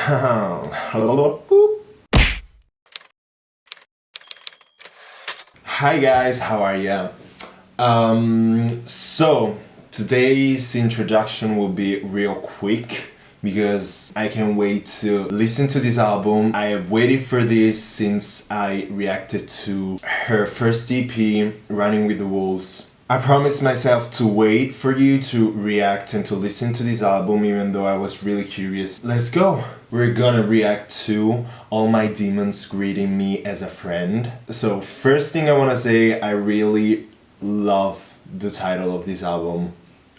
Hi guys, how are ya? So today's introduction will be real quick because I can't wait to listen to this album. I have waited for this since I reacted to her first EP, Running with the Wolves. I promised myself to wait for you to react and to listen to this album even though I was really curious. Let's go! We're gonna react to All My Demons Greeting Me as a Friend. So first thing I wanna say, I really love the title of this album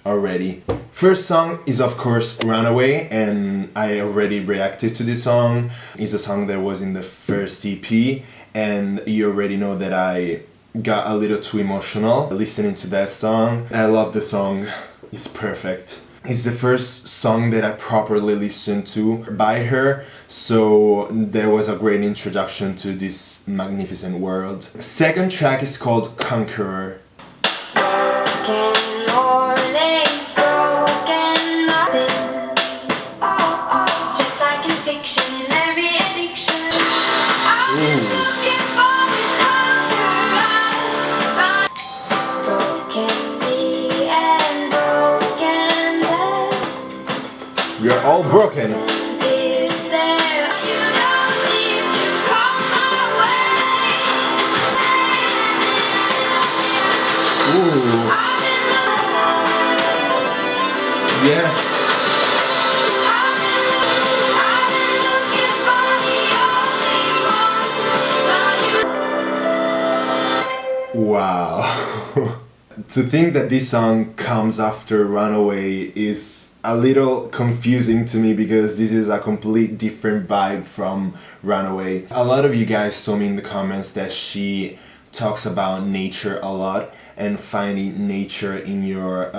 already. First song is of course Runaway, and I already reacted to this song. It's a song that was in the first EP, and you already know that I got a little too emotional listening to that song. I love the song, it's perfect. It's the first song that I properly listened to by her, so there was a great introduction to this magnificent world. Second track is called Conqueror. We are all broken. Ooh. Yes. Wow. To think that this song comes after Runaway is a little confusing to me because this is a complete different vibe from Runaway. A lot of you guys told me in the comments that she talks about nature a lot and finding nature in your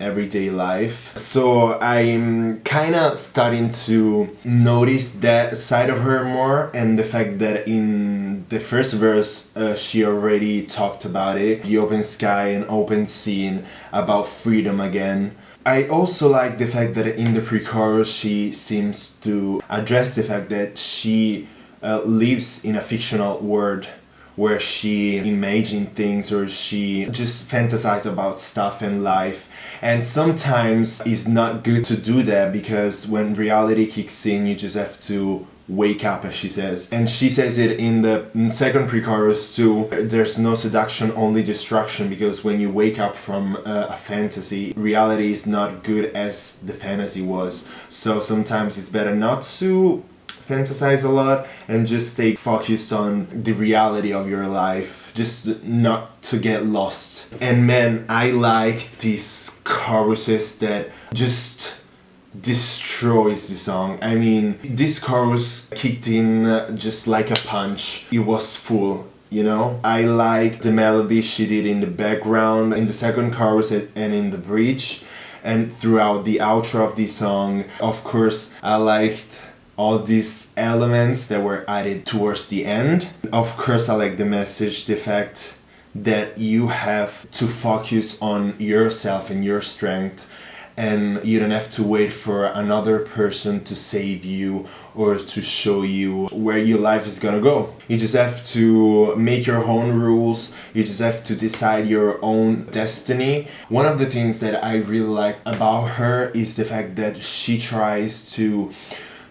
everyday life. So I'm kinda starting to notice that side of her more, and the fact that in the first verse she already talked about it, the open sky and open sea, about freedom again. I also like the fact that in the pre-chorus she seems to address the fact that she lives in a fictional world where she imagines things or she just fantasizes about stuff in life. And sometimes it's not good to do that because when reality kicks in, you just have to wake up, as she says. And she says it in the second pre-chorus too. There's no seduction, only destruction, because when you wake up from a fantasy, reality is not good as the fantasy was. So sometimes it's better not to fantasize a lot and just stay focused on the reality of your life, just not to get lost. And man, I like these choruses that just destroys the song. I mean, this chorus kicked in just like a punch. It was full, you know? I like the melody she did in the background, in the second chorus and in the bridge, and throughout the outro of the song. Of course, I liked all these elements that were added towards the end. Of course, I like the message, the fact that you have to focus on yourself and your strength, and you don't have to wait for another person to save you or to show you where your life is gonna go. You just have to make your own rules, you just have to decide your own destiny. One of the things that I really like about her is the fact that she tries to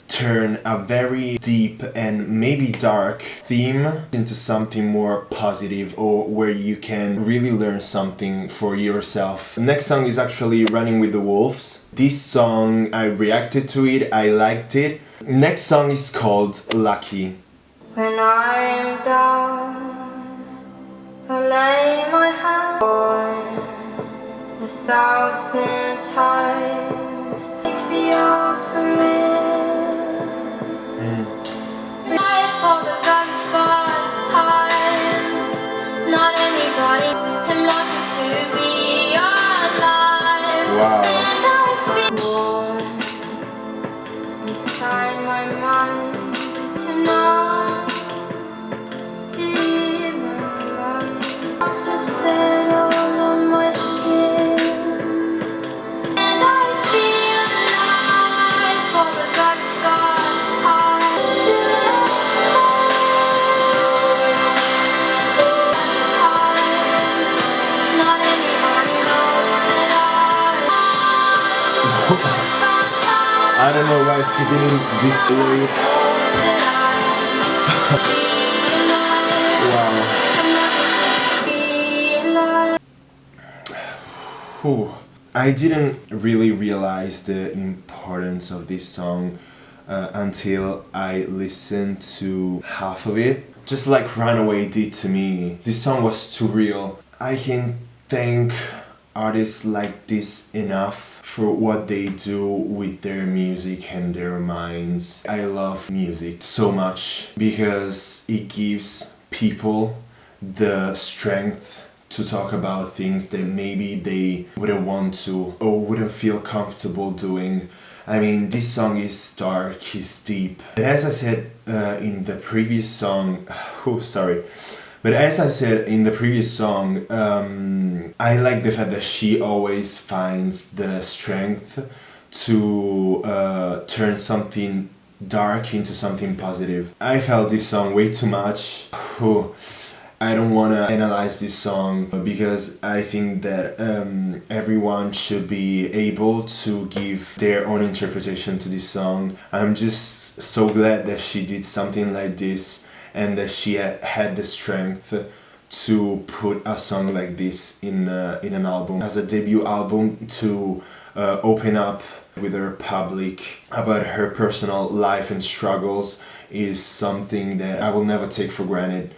turn a very deep and maybe dark theme into something more positive, or where you can really learn something for yourself. The next song is actually Running with the Wolves. This song, I reacted to it, I liked it. Next song is called Lucky. When I'm down, I lay my hand on 1,000 times, take the offering. For the very first time, not anybody, I'm lucky to be alive. Wow. And I feel warm inside my mind tonight. Deep and light, drops have settled on my skin, and I feel alive for the very first time. don't know why it's beginning this way. Wow. Whew. I didn't really realize the importance of this song until I listened to half of it. Just like Runaway did to me. This song was too real. I can thank artists like this enough for what they do with their music and their minds. I love music so much because it gives people the strength to talk about things that maybe they wouldn't want to or wouldn't feel comfortable doing. I mean, this song is dark, it's deep. But as I said in the previous song, I like the fact that she always finds the strength to turn something dark into something positive. I felt this song way too much. I don't want to analyze this song because I think that everyone should be able to give their own interpretation to this song. I'm just so glad that she did something like this and that she had the strength to put a song like this in an album. As a debut album, to open up with her public about her personal life and struggles is something that I will never take for granted.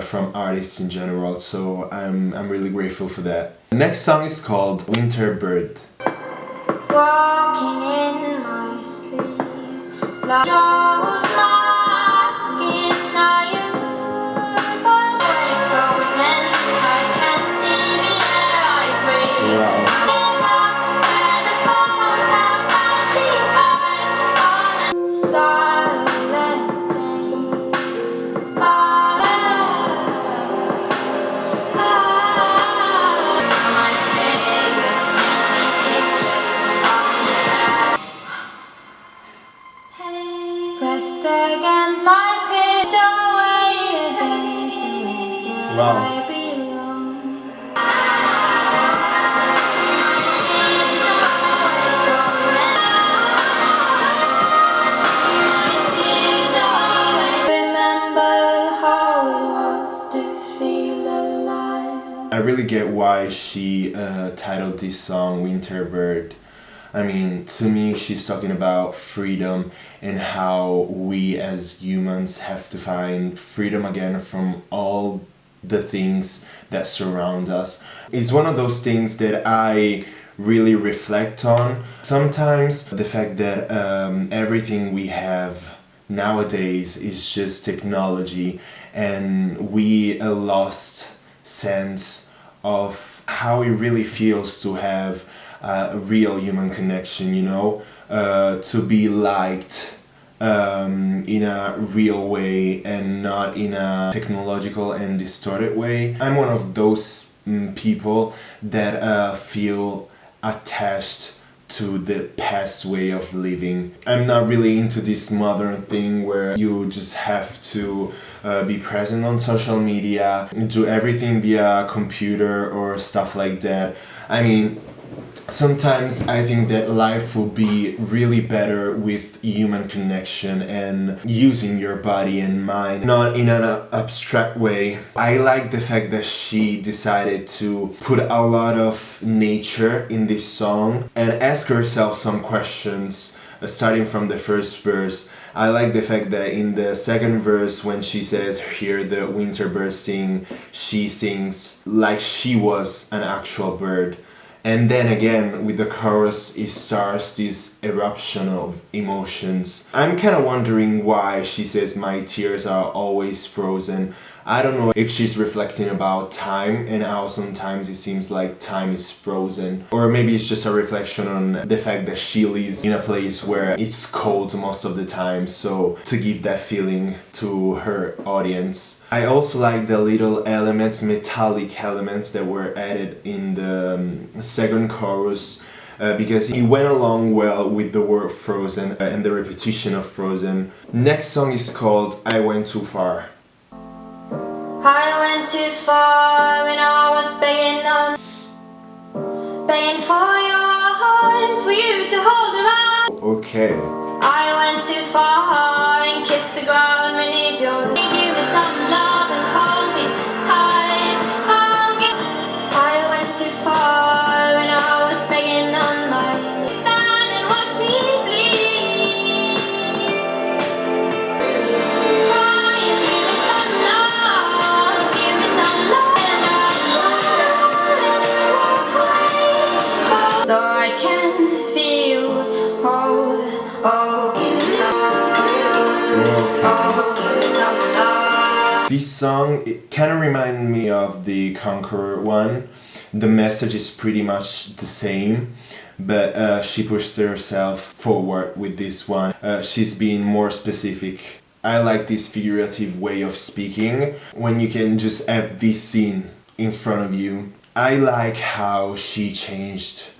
From artists in general, so I'm really grateful for that. The next song is called Winter Bird. Walking in my sleep, like shows my skin, I am moved by voice frozen. I can see the air I breathe. Wow. Where the boats have passed me by, all the silent days. My fingers painting pictures on the track. Pressed against my pillow, waiting to Wow. I belong. She's always frozen. My tears always remember how it was to feel alive. I really get why she titled this song Winter Bird. I mean, to me, she's talking about freedom and how we as humans have to find freedom again from all the things that surround us. It's one of those things that I really reflect on. Sometimes the fact that everything we have nowadays is just technology and we lost sense of how it really feels to have a real human connection, you know, to be liked in a real way and not in a technological and distorted way. I'm one of those people that feel attached to the past way of living. I'm not really into this modern thing where you just have to be present on social media, do everything via computer or stuff like that. I mean, sometimes I think that life will be really better with human connection and using your body and mind, not in an abstract way. I like the fact that she decided to put a lot of nature in this song and ask herself some questions, starting from the first verse. I like the fact that in the second verse, when she says, "Hear the winter bird sing," she sings like she was an actual bird. And then again, with the chorus, it starts this eruption of emotions. I'm kind of wondering why she says, "My tears are always frozen." I don't know if she's reflecting about time and how sometimes it seems like time is frozen. Or maybe it's just a reflection on the fact that she lives in a place where it's cold most of the time, so to give that feeling to her audience. I also like the little elements, metallic elements that were added in the second chorus. Because it went along well with the word frozen and the repetition of frozen. Next song is called "I Went Too Far." I went too far when I was begging for your arms, for you to hold around. Okay. I went too far and kissed the ground beneath your feet. Give me some love and hold me tight. I went too far when I was begging on my knees. Stand and watch me bleed. Cry and give me some love. Give me some love. And I walk away. So I can feel whole. Oh, give me some. Oh, give me some love. This song, it kind of reminded me of the Conqueror one. The message is pretty much the same, but she pushed herself forward with this one. She's being more specific. I like this figurative way of speaking when you can just have this scene in front of you. I like how she changed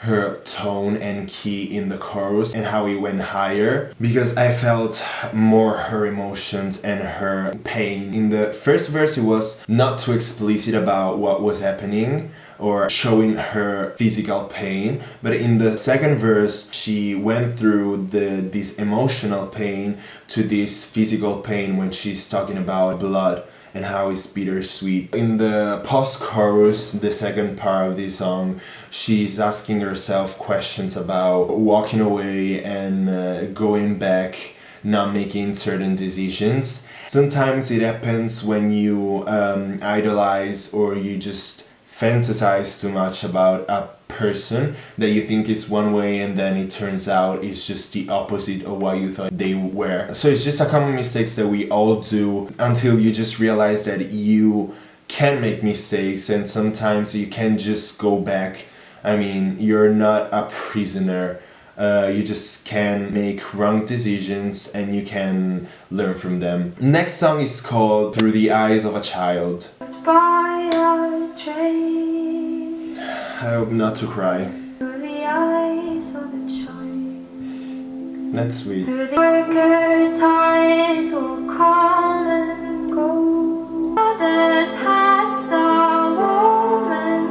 her tone and key in the chorus and how it went higher, because I felt more her emotions and her pain. In the first verse it was not too explicit about what was happening or showing her physical pain, but in the second verse she went through this emotional pain to this physical pain when she's talking about blood and how it's bittersweet. In the post-chorus, the second part of this song, she's asking herself questions about walking away and going back, not making certain decisions. Sometimes it happens when you idolize or you just fantasize too much about a person that you think is one way and then it turns out it's just the opposite of what you thought they were. So it's just a common mistakes that we all do until you just realize that you can make mistakes and sometimes you can just go back. I mean, you're not a prisoner. You just can make wrong decisions and you can learn from them. Next song is called Through the Eyes of a Child. By a train. I hope not to cry. Through the eyes of a child. That's sweet. Through the darker times will come and go. Others had some woman.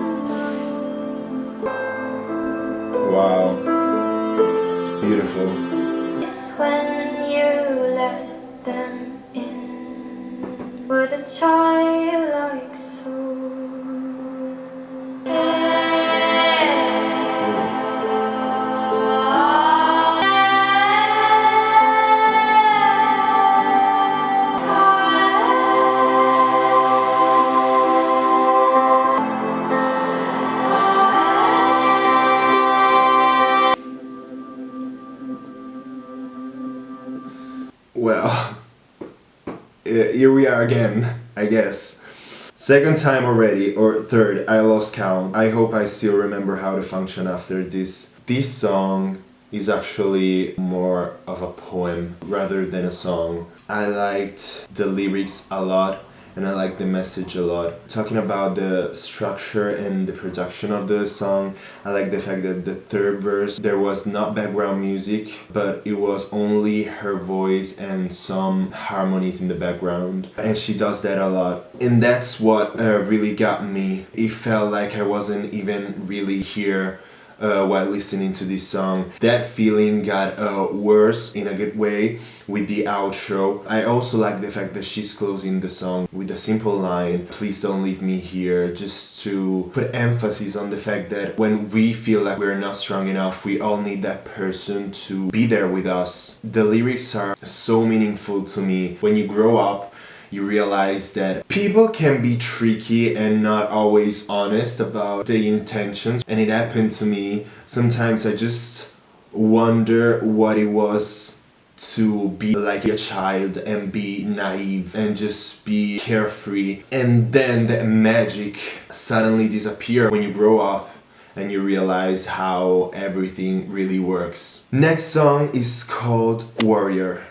Wow. It's beautiful. It's when you let them in with a childlike soul. Well, here we are again, I guess. Second time already, or third, I lost count. I hope I still remember how to function after this. This song is actually more of a poem rather than a song. I liked the lyrics a lot and I like the message a lot. Talking about the structure and the production of the song, I like the fact that the third verse, there was not background music, but it was only her voice and some harmonies in the background. And she does that a lot. And that's what really got me. It felt like I wasn't even really here while listening to this song. That feeling got worse in a good way with the outro. I also like the fact that she's closing the song with a simple line, "Please don't leave me here," just to put emphasis on the fact that when we feel like we're not strong enough, we all need that person to be there with us. The lyrics are so meaningful to me. When you grow up, you realize that people can be tricky and not always honest about their intentions. And it happened to me. Sometimes I just wonder what it was to be like a child and be naive and just be carefree. And then the magic suddenly disappears when you grow up and you realize how everything really works. Next song is called Warrior.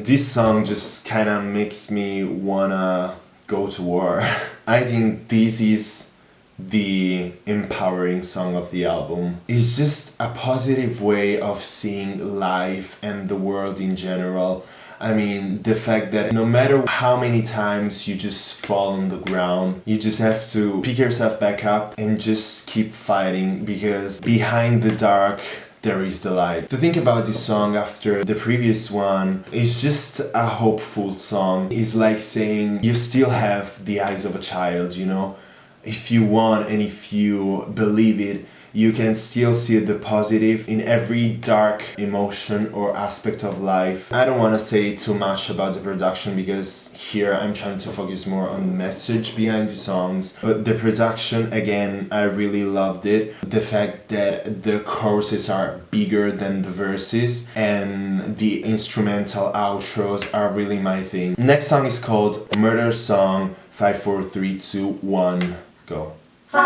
this song just kind of makes me wanna go to war. I think this is the empowering song of the album. It's just a positive way of seeing life and the world in general. I mean, the fact that no matter how many times you just fall on the ground, you just have to pick yourself back up and just keep fighting, because behind the dark there is the light. To think about this song after the previous one is just a hopeful song. It's like saying you still have the eyes of a child, you know? If you want and if you believe it, you can still see the positive in every dark emotion or aspect of life. I don't want to say too much about the production, because here I'm trying to focus more on the message behind the songs. But the production, again, I really loved it. The fact that the choruses are bigger than the verses and the instrumental outros are really my thing. Next song is called Murder Song. 5, 4, 3, 2, 1, go. 5,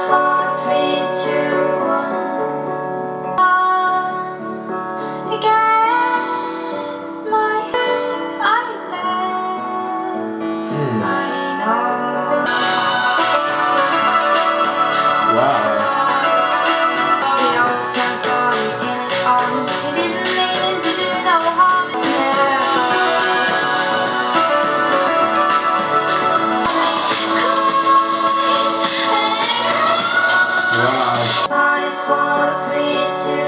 4, 3, 2, 1. Against my head, I'm dead. I know. Wow. He holds my body in his arms. He didn't mean to do no harm in there. Wow. 5, 4, 3, 2,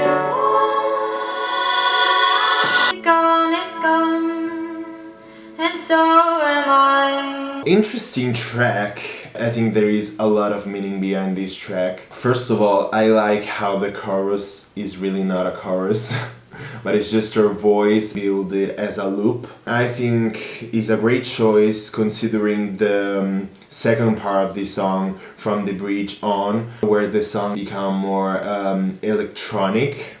1. Gone is gone, and so am I. Interesting track. I think there is a lot of meaning behind this track. First of all, I like how the chorus is really not a chorus, but it's just her voice builded as a loop. I think it's a great choice considering the second part of the song, from the bridge on, where the song become more electronic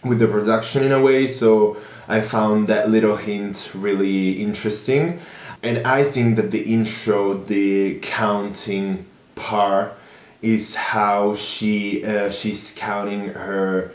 with the production in a way. So I found that little hint really interesting. And I think that the intro, the counting part, is how she's counting her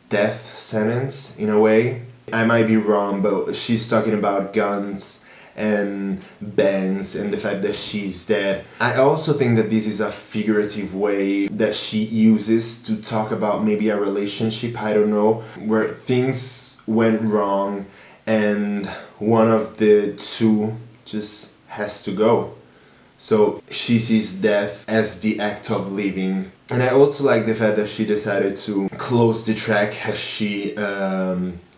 death sentence in a way. I might be wrong, but she's talking about guns and bands and the fact that she's dead. I also think that this is a figurative way that she uses to talk about maybe a relationship, I don't know, where things went wrong and one of the two just has to go. So she sees death as the act of living. And I also like the fact that she decided to close the track as she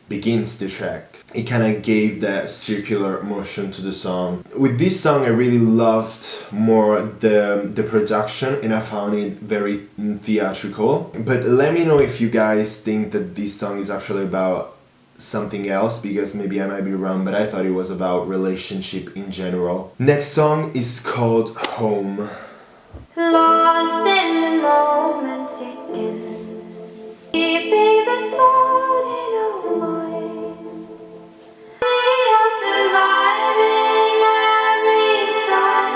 begins the track. It kind of gave that circular motion to the song. With this song I really loved more the production, and I found it very theatrical. But let me know if you guys think that this song is actually about something else, because maybe I might be wrong, but I thought it was about relationship in general. Next song is called Home. Lost in the moment again, keeping the thought in our minds. We are surviving every time.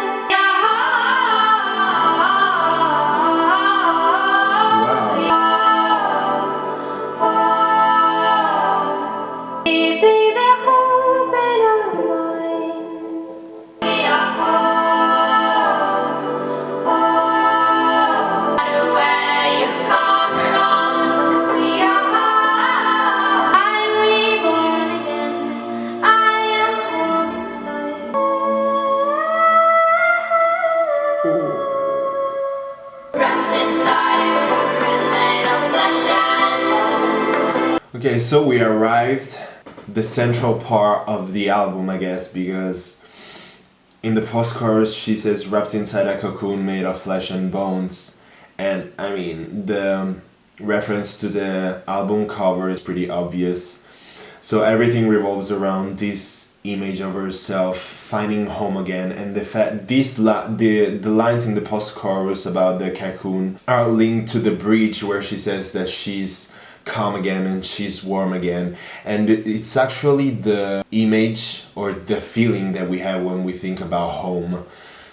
Keeping the hope in our minds. We are home, home. No matter where you come from, we are home. I'm reborn again. I am warm inside. Wrapped inside a cocoon made of flesh and bone. Okay, so we arrived the central part of the album, I guess, because in the post-chorus she says wrapped inside a cocoon made of flesh and bones, and I mean the reference to the album cover is pretty obvious. So everything revolves around this image of herself finding home again, and the fact the lines in the post-chorus about the cocoon are linked to the bridge where she says that she's calm again and she's warm again, and it's actually the image or the feeling that we have when we think about home.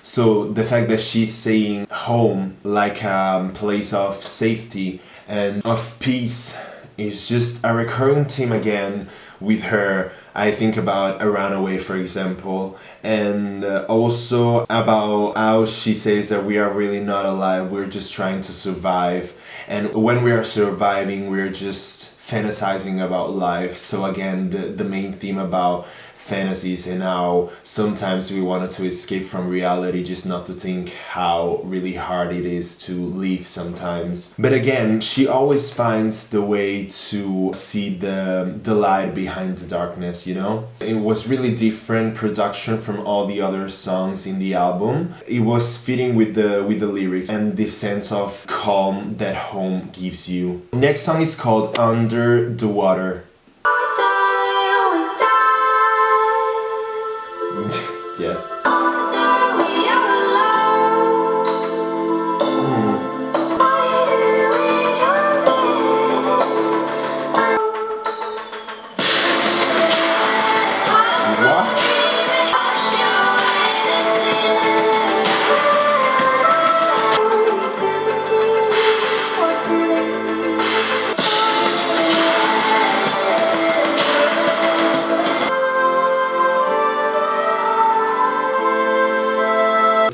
So the fact that she's saying home like a place of safety and of peace is just a recurring theme again with her. I think about a Runaway, for example, and also about how she says that we are really not alive, we're just trying to survive. And when we are surviving, we're just fantasizing about life. So again, the main theme about fantasies and how sometimes we wanted to escape from reality, just not to think how really hard it is to live sometimes. But again, she always finds the way to see the light behind the darkness, you know? It was really different production from all the other songs in the album. It was fitting with the lyrics and the sense of calm that home gives you. Next song is called Under the Water. Yes.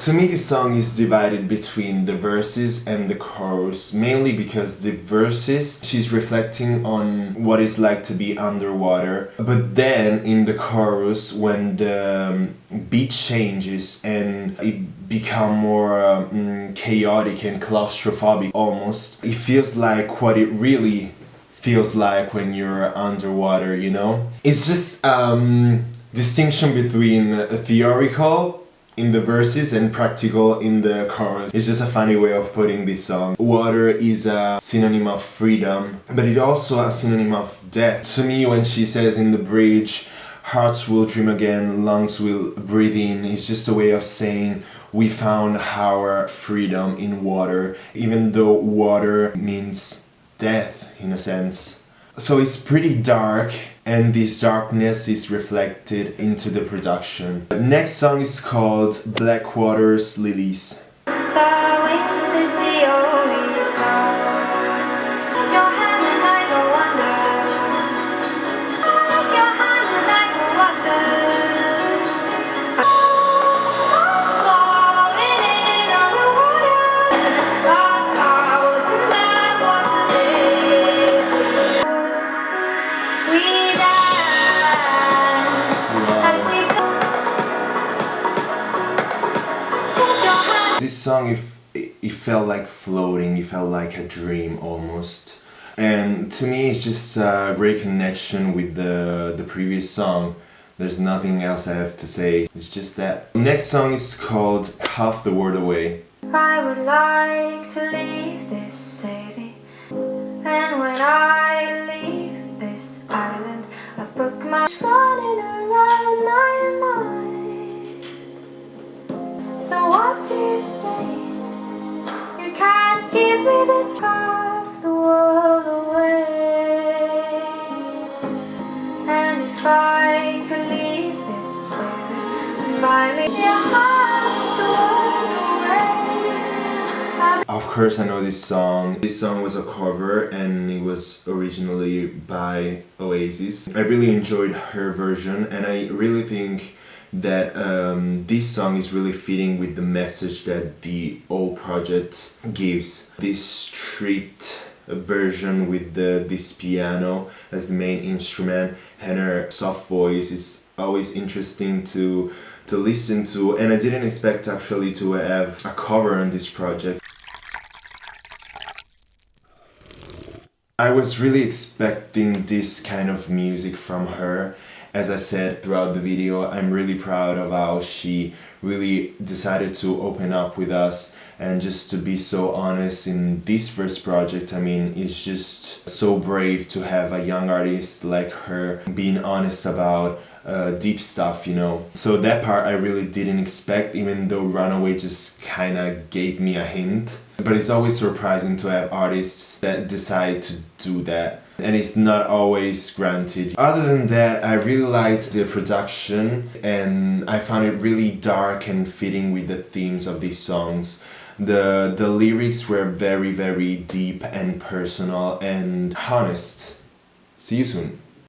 To me, this song is divided between the verses and the chorus, mainly because the verses, she's reflecting on what it's like to be underwater. But then in the chorus, when the beat changes and it become more chaotic and claustrophobic almost, it feels like what it really feels like when you're underwater, you know? It's just distinction between a theoretical in the verses and practical in the chorus. It's just a funny way of putting this song. Water is a synonym of freedom, but it's also a synonym of death. To me, when she says in the bridge, hearts will dream again, lungs will breathe in, it's just a way of saying we found our freedom in water, even though water means death in a sense. So it's pretty dark, and this darkness is reflected into the production. The next song is called Blackwater's Lilies. The wind is the only sound. Take your hand and I go under. Take your hand and I go under. I'm floating in on the water. 1,000 backwards a day. We dance as we float. Take your hand. This song, it felt like floating, it felt like a dream almost. And to me, it's just a great connection with the previous song. There's nothing else I have to say, it's just that. Next song is called Half the World Away. I would like to leave this city, and when I leave this island, I book my running around my mind. So what do you say? You can't give me the half the world away. And if I could leave this spirit, if I leave your half the world away. Of course I know this song. This song was a cover and it was originally by Oasis. I really enjoyed her version, and I really think that this song is really fitting with the message that the old project gives. This stripped version with this piano as the main instrument and her soft voice is always interesting to listen to, and I didn't expect actually to have a cover on this project. I was really expecting this kind of music from her. As I said throughout the video, I'm really proud of how she really decided to open up with us and just to be so honest in this first project. I mean, it's just so brave to have a young artist like her being honest about deep stuff, you know. So that part I really didn't expect, even though Runaway just kind of gave me a hint. But it's always surprising to have artists that decide to do that, and it's not always granted. Other than that, I really liked the production and I found it really dark and fitting with the themes of these songs. The lyrics were very, very deep and personal and honest. See you soon.